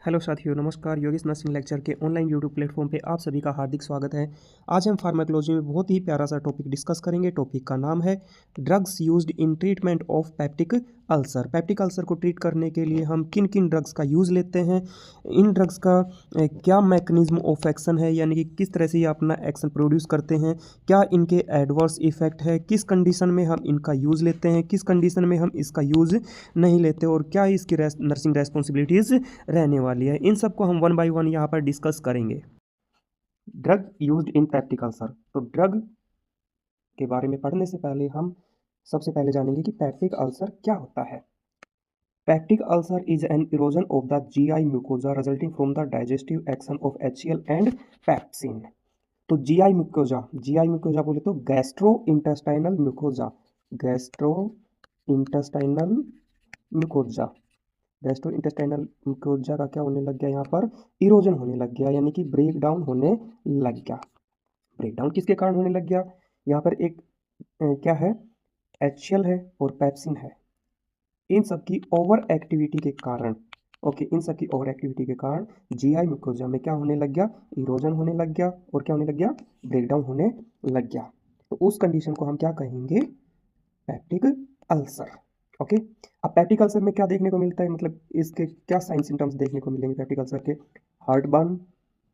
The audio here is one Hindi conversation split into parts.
हेलो साथियों, नमस्कार। योगेश नर्सिंग लेक्चर के ऑनलाइन यूट्यूब प्लेटफॉर्म पे आप सभी का हार्दिक स्वागत है। आज हम फार्माकोलॉजी में बहुत ही प्यारा सा टॉपिक डिस्कस करेंगे। टॉपिक का नाम है drugs used in treatment of peptic ulcer. Peptic ulcer को ट्रीट करने के लिए हम किन किन ड्रग्स का यूज़ लेते हैं, इन ड्रग्स का क्या मैकेनिज्म ऑफ एक्शन है, यानी कि किस तरह से ये अपना एक्शन प्रोड्यूस करते हैं, क्या इनके एडवर्स इफेक्ट है, किस कंडीशन में हम इनका यूज़ लेते हैं, किस कंडीशन में हम इसका यूज़ नहीं लेते और क्या इसकी नर्सिंग रेस्पॉन्सिबिलिटीज़ रहने वाली है। इन सबको हम वन बाय वन यहाँ पर डिस्कस करेंगे। Drug used in peptic ulcer. तो ड्रग के बारे में पढ़ने से पहले हम सबसे पहले जानेंगे कि पेप्टिक अल्सर क्या होता है। Peptic ulcer is an erosion of the GI mucosa resulting from the digestive action of HCl and pepsin. तो जीआई म्यूकोजा बोले तो gastro intestinal mucosa, gastro intestinal mucosa, gastro intestinal mucosa का क्या होने लग गया, यहाँ पर इरोजन होने लग गया, यानी कि ब्रेक डाउन होने लग गया। ब्रेक डाउन किसके कारण होने लग गया, यहाँ पर एक क्या है, HCl है और पेप्सिन है। इन सब की ओवर एक्टिविटी के कारण, इन सब की ओवर एक्टिविटी के कारण जीआई म्यूकोजा में क्या होने लग गया, इरोजन होने लग गया और क्या होने लग गया, ब्रेक डाउन होने लग गया। तो उस कंडीशन को हम क्या कहेंगे, पेप्टिक अल्सर। ओके। अब पेप्टिक अल्सर में क्या देखने को मिलता है, मतलब इसके क्या साइन सिम्टम्स देखने को मिलेंगे पेप्टिक अल्सर के। हार्ट बर्न,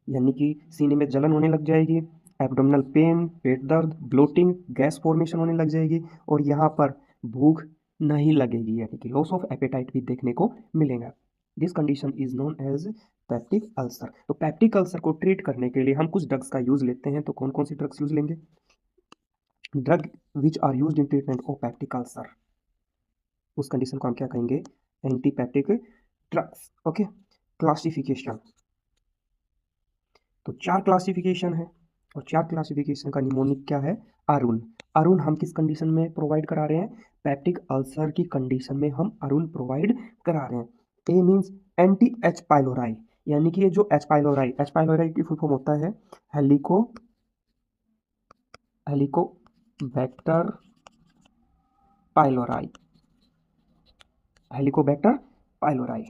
यानी कि सीने में जलन होने लग जाएगी, एब्डोमिनल पेन, पेट दर्द, ब्लोटिंग, गैस फॉर्मेशन होने लग जाएगी और यहाँ पर भूख नहीं लगेगी, यानी कि लॉस ऑफ एपेटाइट भी देखने को मिलेगा। This condition is known as peptic ulcer. तो पेप्टिक अल्सर को ट्रीट करने के लिए हम कुछ ड्रग्स का यूज लेते हैं। तो कौन कौन सी ड्रग्स यूज लेंगे, drug which are used in treatment of peptic ulcer, उस कंडीशन को हम क्या कहेंगे, एंटीपेप्टिक ड्रग्स। ओके। क्लासिफिकेशन, तो 4 क्लासिफिकेशन है और 4 क्लासिफिकेशन का निमोनिक क्या है, अरुण। अरुण हम किस कंडीशन में प्रोवाइड करा रहे हैं, पेप्टिक अल्सर की कंडीशन में हम अरुण प्रोवाइड करा रहे हैं। ए मीन्स एंटी एच पाइलोराई, यानी कि ये जो एच पाइलोराई की फुल फॉर्म होता है हेलिकोबैक्टर पाइलोराई, हेलिकोबैक्टर पाइलोराई।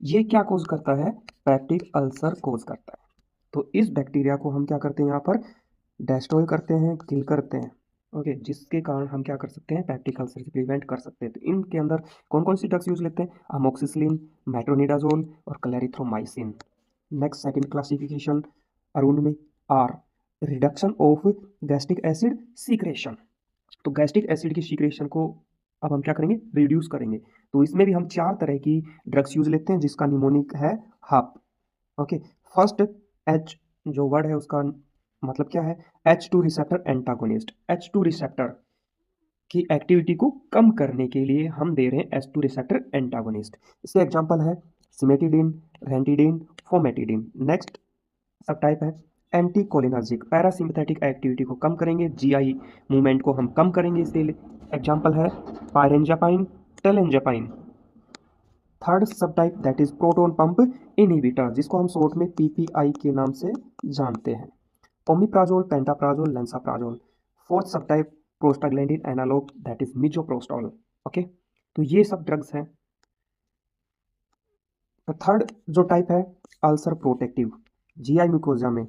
ये क्या कोज करता है, पेप्टिक अल्सर कोज करता है। तो इस बैक्टीरिया को हम क्या करते हैं, यहाँ पर डिस्ट्रॉय करते हैं, किल करते हैं। ओके, जिसके कारण हम क्या कर सकते हैं, पेप्टिक अल्सर से प्रिवेंट कर सकते हैं। तो इनके अंदर कौन कौन सी ड्रग्स यूज लेते हैं, अमोक्सिसिलिन, मेट्रोनिडाजोल और clarithromycin. Next second classification Arun में R, reduction of gastric acid secretion. तो गैस्ट्रिक एसिड की सीक्रेशन को अब हम क्या करेंगे, रिड्यूस करेंगे। तो इसमें भी हम 4 तरह की ड्रग्स यूज लेते हैं, जिसका निमोनिक है हप। ओके। फर्स्ट, एच जो वर्ड है उसका मतलब क्या है, H2 receptor antagonist. H2 receptor की एक्टिविटी को कम करने के लिए हम दे रहे हैं H2 रिसेप्टर एंटागोनिस्ट। इसके एग्जांपल है सिमेटिडिन, रेंटिडिन, फोमेटिडिन। नेक्स्ट सब टाइप है एंटीकोलिनर्जिक, पैरासिम्पथेटिक एक्टिविटी को कम करेंगे, जीआई मूवमेंट को हम कम करेंगे। इसके एग्जांपल है पायरेंजापाइन, टेलेंजापाइन। थर्ड सब type that is proton pump inhibitor, जिसको हम शॉर्ट में PPI के नाम से जानते हैं। Omeprazole, pantoprazole, lansoprazole. Fourth sub type prostaglandin analogue that is misoprostol. Okay, तो ये सब ड्रग्स हैं। थर्ड जो टाइप है अल्सर प्रोटेक्टिव, जीआई म्यूकोजा में,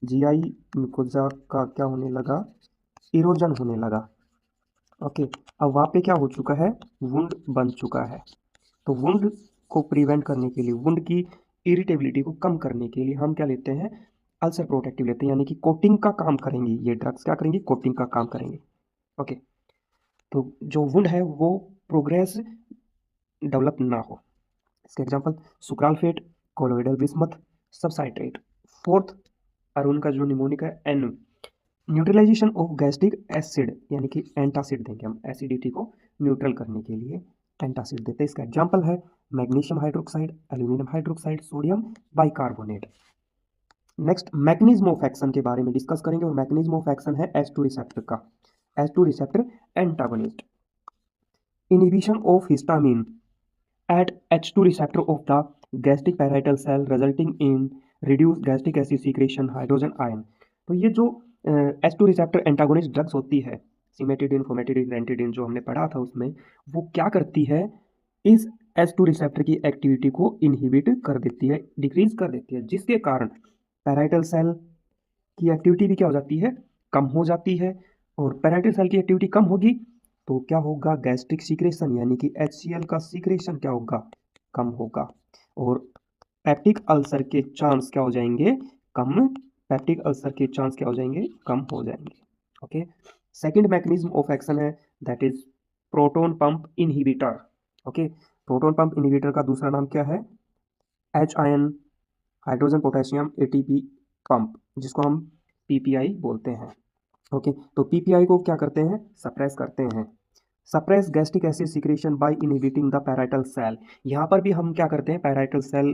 जीआई म्यूकोजा का क्या होने लगा, इरोजन होने लगा। ओके, अब वहाँ पे क्या हो चुका है, वुंड बन चुका है। तो वुंड को प्रिवेंट करने के लिए, वुंड की इरिटेबिलिटी को कम करने के लिए हम क्या लेते हैं, अल्सर प्रोटेक्टिव लेते हैं, यानी कि कोटिंग का काम करेंगी ये ड्रग्स, क्या करेंगी, कोटिंग का काम करेंगे। ओके, तो जो वुंड है वो प्रोग्रेस डेवलप ना हो। इसके example sucralfate, colloidal bismuth, subcitrate. Fourth Arun का जो निमोनिक है N, neutralization of gastric acid, यानी कि एंटासिड देंगे हम एसिडिटी को न्यूट्रल करने के लिए एंटासिड देते हैं। इसका एग्जांपल है magnesium hydroxide, aluminium hydroxide, sodium bicarbonate. Next mechanism of action के बारे में डिस्कस करेंगे और मैकेनिज्म ऑफ एक्शन है H2 रिसेप्टर का, H2 receptor antagonist. Inhibition of histamine at H2 receptor of the gastric parietal cell resulting in reduced gastric acid secretion hydrogen ion। तो ये जो H2 रिसेप्टर एंटागोनिस्ट ड्रग्स होती है, सिमेटिडिन, फोमेटिडिन, रेंटिडिन जो हमने पढ़ा था उसमें, वो क्या करती है, इस H2 रिसेप्टर की एक्टिविटी को इनहिबिट कर देती है, डिक्रीज कर देती है, जिसके कारण पैराइटल सेल की एक्टिविटी भी क्या हो जाती है, कम हो जाती है। और पैराइटल सेल की एक्टिविटी कम होगी तो क्या होगा, गैस्ट्रिक सीक्रेशन यानी कि HCl का सीक्रेशन क्या होगा, कम होगा। और पेप्टिक अल्सर के चांस क्या हो जाएंगे, कम। पेप्टिक अल्सर के चांस क्या हो जाएंगे, कम हो जाएंगे। Okay, second mechanism of action है that is proton pump inhibitor. Okay, proton pump inhibitor का दूसरा नाम क्या है, H ion hydrogen potassium ATP pump, जिसको हम PPI बोलते हैं। ओके, तो PPI को क्या करते हैं, सप्रेस करते हैं। Suppress gastric acid secretion by inhibiting the parietal cell. यहाँ पर भी हम क्या करते हैं, पैराइटल सेल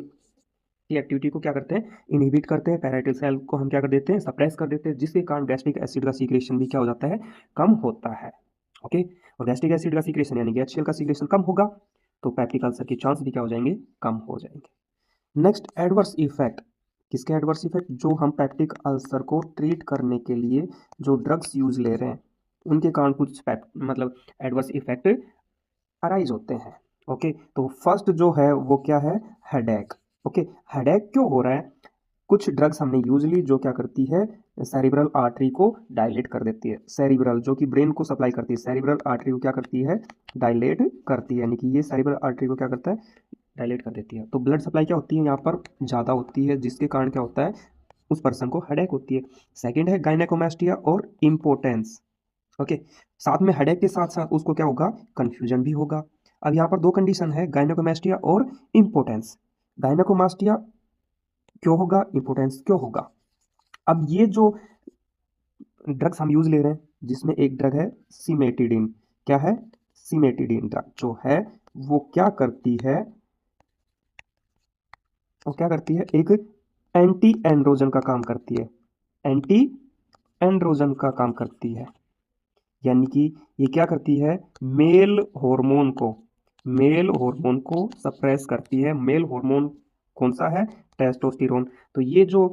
की एक्टिविटी को क्या करते हैं, इनहिबिट करते हैं। पैराइटल सेल को हम क्या कर देते हैं, सप्रेस कर देते हैं, जिसके कारण गैस्ट्रिक एसिड का सीक्रेशन भी क्या हो जाता है, कम होता है। ओके, और गैस्ट्रिक एसिड का सीक्रेशन यानी कि HCl का सीक्रेशन कम होगा तो पेप्टिक अल्सर के चांस भी क्या हो जाएंगे, कम हो जाएंगे। नेक्स्ट एडवर्स इफेक्ट, किसके एडवर्स इफेक्ट, जो हम पेप्टिक अल्सर को ट्रीट करने के लिए जो ड्रग्स यूज ले रहे हैं उनके कारण कुछ मतलब एडवर्स इफेक्ट अराइज होते हैं। ओके, तो फर्स्ट जो है वो क्या है, हेडेक। ओके, हेडेक क्यों हो रहा है, कुछ ड्रग्स हमने यूज ली जो क्या करती है, सेरिब्रल आर्टरी को डायलेट कर देती है। सेरिब्रल जो कि ब्रेन को सप्लाई करती है, सेरिब्रल आर्टरी को क्या करती है, डायलेट करती है, यानी कि ये सेरिब्रल आर्टरी को क्या करता है, डायलेट कर देती है। तो ब्लड सप्लाई क्या होती है यहाँ पर ज़्यादा होती है, जिसके कारण क्या होता है, उस पर्सन को हेडेक होती है। सेकेंड है गायनेकोमास्टिया और इम्पोर्टेंस। ओके, साथ में हेडेक के साथ साथ उसको क्या होगा, कंफ्यूजन भी होगा। अब यहाँ पर दो कंडीशन है, गायनेकोमास्टिया और इम्पोर्टेंस। गायनेकोमास्टिया क्यों होगा, इम्पोर्टेंस क्यों होगा। अब ये जो ड्रग्स हम यूज ले रहे हैं, जिसमें एक ड्रग है सिमेटिडिन, क्या है, सिमेटिडिन ड्रग जो है वो क्या करती है, वो क्या करती है, एक एंटी एंड्रोजन का काम करती है, एंटी एंड्रोजन का काम करती है। यानी कि ये क्या करती है, मेल हार्मोन को सप्रेस करती है। मेल हार्मोन कौन सा है, टेस्टोस्टेरोन। तो ये जो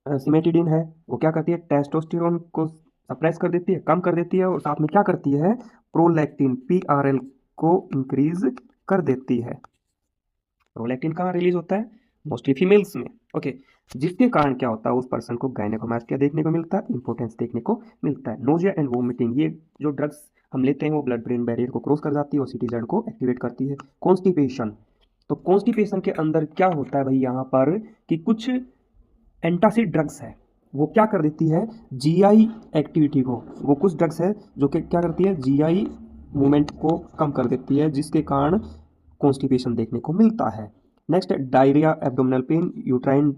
सिमेटिडिन है वो क्या करती है, टेस्टोस्टेरोन को सप्रेस कर देती है, कम कर देती है, और साथ में क्या करती है, प्रोलैक्टिन PRL को इंक्रीज कर देती है। प्रोलैक्टिन कहाँ रिलीज होता है, मोस्टली फीमेल्स में। ओके, जिसके कारण क्या होता है, उस पर्सन को गायनेकोमास्टिया देखने को मिलता है, इंपोर्टेंस देखने को मिलता है। नोजिया एंड वोमिटिंग, ये जो ड्रग्स हम लेते हैं वो ब्लड ब्रेन बैरियर को क्रॉस कर जाती है और CTZ को एक्टिवेट करती है। कॉन्स्टिपेशन, तो कॉन्स्टिपेशन के अंदर क्या होता है भाई, यहाँ पर कि कुछ एंटासिड ड्रग्स है वो क्या कर देती है, GI एक्टिविटी को, वो कुछ ड्रग्स है जो कि क्या करती है, GI मूवमेंट को कम कर देती है, जिसके कारण कॉन्स्टिपेशन देखने को मिलता है। Next diarrhoea, abdominal pain, uterine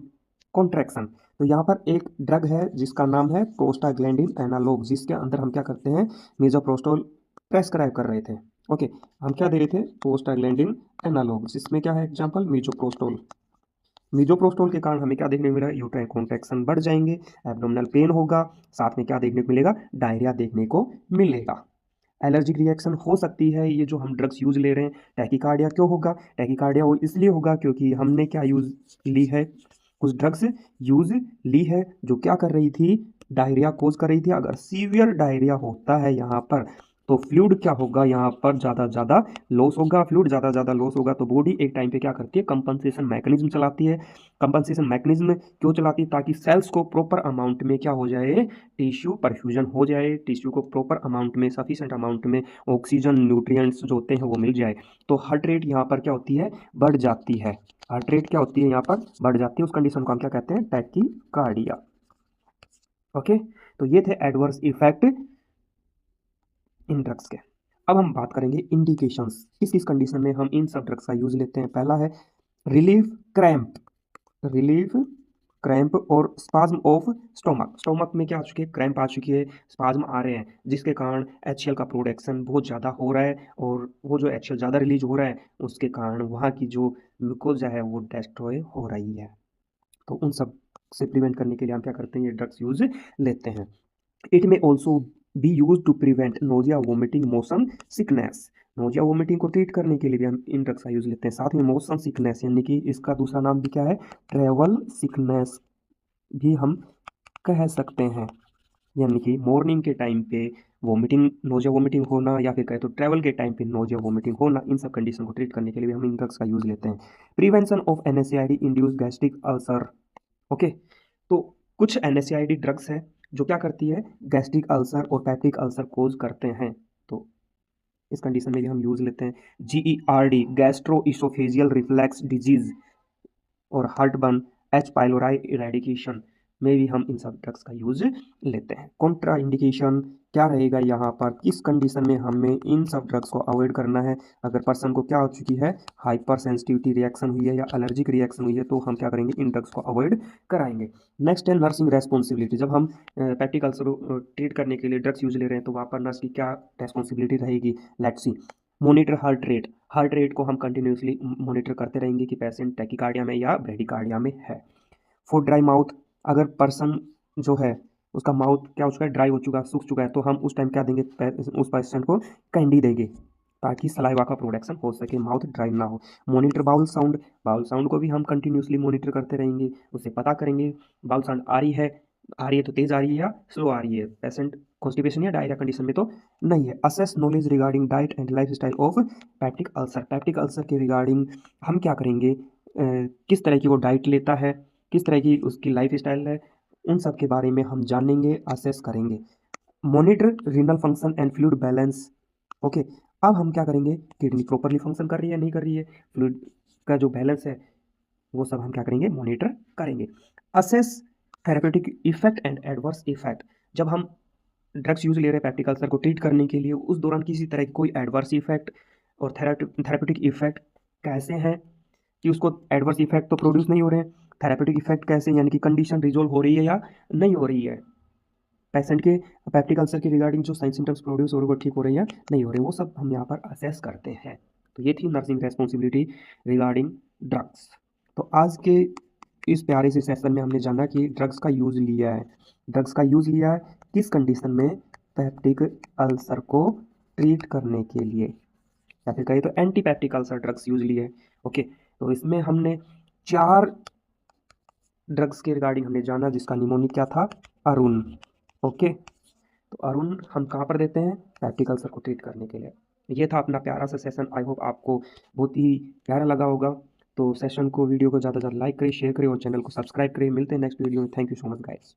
contraction. तो यहाँ पर एक ड्रग है जिसका नाम है प्रोस्टाग्लैंडिन एनालॉग, जिसके अंदर हम क्या करते हैं, मिज़ोप्रोस्टोल प्रेस्क्राइब कर रहे थे। ओके, हम क्या दे रहे थे, प्रोस्टाग्लैंडिन एनालॉग, जिसमें क्या है एग्जांपल, मिज़ोप्रोस्टोल। मिज़ोप्रोस्टोल के कारण हमें क्या देखने को मिला, यूट्राइन कॉन्ट्रैक्शन बढ़ जाएंगे, एब्डोमिनल पेन होगा, साथ में क्या देखने को मिलेगा, डायरिया देखने को मिलेगा। एलर्जिक रिएक्शन हो सकती है, ये जो हम ड्रग्स यूज ले रहे हैं। टैकीकार्डिया क्यों होगा, टैकीकार्डिया वो इसलिए होगा क्योंकि हमने क्या यूज ली है, कुछ ड्रग्स यूज ली है जो क्या कर रही थी, डायरिया कोज कर रही थी। अगर सीवियर डायरिया होता है यहाँ पर तो फ्लूइड क्या होगा, यहाँ पर ज़्यादा ज़्यादा लॉस होगा। फ्लूइड ज़्यादा ज़्यादा लॉस होगा तो बॉडी एक टाइम पे क्या करती है, कंपनसेशन मैकेनिज्म चलाती है। कंपनसेशन मैकेनिज्म क्यों चलाती है, ताकि सेल्स को प्रॉपर अमाउंट में क्या हो जाए, टिश्यू परफ्यूजन हो जाए, टिश्यू को प्रॉपर अमाउंट में, सफिशेंट अमाउंट में ऑक्सीजन न्यूट्रिएंट्स जो होते हैं वो मिल जाए। तो हार्ट रेट यहाँ पर क्या होती है, बढ़ जाती है। हार्ट रेट क्या होती है यहाँ पर, बढ़ जाती है। उस कंडीशन को हम क्या कहते हैं, टैकीकार्डिया। ओके, तो ये थे एडवर्स इफेक्ट इन ड्रग्स के। अब हम बात करेंगे इंडिकेशंस, किस किस कंडीशन में हम इन सब ड्रग्स का यूज लेते हैं। पहला है रिलीफ क्रैम्प, रिलीफ क्रैम्प और स्पाज्म ऑफ स्टोमक। स्टोमक में क्या आ चुकी है, क्रैम्प आ चुकी है, स्पाज्म आ रहे हैं, जिसके कारण HCl का प्रोडक्शन बहुत ज़्यादा हो रहा है, और वो जो HCl ज़्यादा रिलीज हो रहा है उसके कारण वहाँ की जो ग्लूकोज है वो डिस्ट्रॉय हो रही है। तो उन सब से प्रिवेंट करने के लिए हम क्या करते हैं, ये ड्रग्स यूज लेते हैं। It may also be use to prevent nausea, vomiting, motion sickness. Nausea vomiting को ट्रीट करने के लिए भी हम इन ड्रग्स का यूज लेते हैं। साथ में मोशन सिकनेस, यानी कि इसका दूसरा नाम भी क्या है, ट्रेवल सिकनेस भी हम कह सकते हैं। यानी कि मॉर्निंग के टाइम पे वोमिटिंग, नोजिया वोमिटिंग होना, या फिर कहे तो ट्रैवल के टाइम पे नोजिया वोमिटिंग होना, इन सब कंडीशन को ट्रीट करने के लिए भी हम इन ड्रग्स का यूज़ लेते हैं। Prevention of NSAID induce gastric ulcer. Okay, तो कुछ NSAID ड्रग्स हैं जो क्या करती है, गैस्ट्रिक अल्सर और पैप्टिक अल्सर कोज करते हैं, तो इस कंडीशन में भी हम यूज़ लेते हैं। GERD gastro oesophageal reflex disease और हार्टबर्न, H पाइलोराई इरेडिकेशन में भी हम इन सब ड्रग्स का यूज लेते हैं। कॉन्ट्रा इंडिकेशन क्या रहेगा यहाँ पर, किस कंडीशन में हमें इन सब ड्रग्स को अवॉइड करना है। अगर पर्सन को क्या हो चुकी है, हाइपर सेंसिटिविटी रिएक्शन हुई है या एलर्जिक रिएक्शन हुई है, तो हम क्या करेंगे, इन ड्रग्स को अवॉइड कराएंगे। नेक्स्ट है नर्सिंग रेस्पॉन्सिबिलिटी। जब हम पैप्टिक अल्सर को ट्रीट करने के लिए ड्रग्स यूज ले रहे हैं तो वहाँ पर नर्स की क्या रेस्पॉन्सिबिलिटी रहेगी, let's see. Monitor heart rate, heart rate को हम कंटिन्यूसली मॉनिटर करते रहेंगे कि पेशेंट टैकीकार्डिया में या ब्रेडिकार्डिया में है। फॉर ड्राई माउथ, अगर पर्सन जो है उसका माउथ क्या हो चुका है, ड्राई हो चुका है, सूख चुका है, तो हम उस टाइम क्या देंगे, उस पेशेंट को कैंडी देंगे ताकि सलाइवा का प्रोडक्शन हो सके, माउथ ड्राई ना हो। Monitor bowel sound, bowel sound को भी हम कंटिन्यूसली मॉनिटर करते रहेंगे, उससे पता करेंगे बाउल साउंड आ रही है तो तेज़ आ रही है या स्लो आ रही है, पेशेंट कॉन्स्टिपेशन या डायरिया कंडीशन में तो नहीं है। Assess knowledge regarding diet and life style of peptic ulcer, peptic ulcer के रिगार्डिंग हम क्या करेंगे, किस तरह की वो डाइट लेता है, किस तरह की उसकी लाइफ स्टाइल है, उन सब के बारे में हम जानेंगे, असेस करेंगे। Monitor renal function and fluid balance. Okay, अब हम क्या करेंगे, किडनी प्रॉपरली फंक्शन कर रही है नहीं कर रही है, फ्लूइड का जो बैलेंस है वो सब हम क्या करेंगे, मॉनिटर करेंगे। Assess therapeutic effect and adverse effect, जब हम ड्रग्स यूज ले रहे हैं पैप्टिक अल्सर को ट्रीट करने के लिए, उस दौरान किसी तरह की कोई एडवर्स इफेक्ट और थेरेपेटिक इफेक्ट कैसे हैं, कि उसको एडवर्स इफेक्ट तो प्रोड्यूस नहीं हो रहे हैं, थेरेपेटिक इफेक्ट कैसे, यानी कि कंडीशन रिजोल्व हो रही है या नहीं हो रही है, पेशेंट के पैप्टिक अल्सर के रिगार्डिंग जो साइन सिम्टम्स प्रोड्यूस हो रहे हैं वो ठीक हो रहे हैं या नहीं हो रहे, वो सब हम यहाँ पर असेस करते हैं। तो ये थी नर्सिंग रेस्पॉन्सिबिलिटी रिगार्डिंग ड्रग्स। तो आज के इस प्यारे से सेशन में हमने जाना कि ड्रग्स का यूज़ लिया है, ड्रग्स का यूज़ लिया है किस कंडीशन में, पैप्टिक अल्सर को ट्रीट करने के लिए, या फिर कहे तो anti peptic ulcer drugs use लिए। ओके, तो इसमें हमने 4 ड्रग्स के रिगार्डिंग हमने जाना, जिसका निमोनिक क्या था, अरुण। ओके, तो अरुण हम कहाँ पर देते हैं, पैप्टिक अल्सर को ट्रीट करने के लिए। ये था अपना प्यारा सा सेशन, आई होप आपको बहुत ही प्यारा लगा होगा। तो सेशन को, वीडियो को ज़्यादा से ज़्यादा लाइक करिए, शेयर करिए और चैनल को सब्सक्राइब करिए। मिलते हैं नेक्स्ट वीडियो में। Thank you so much guys.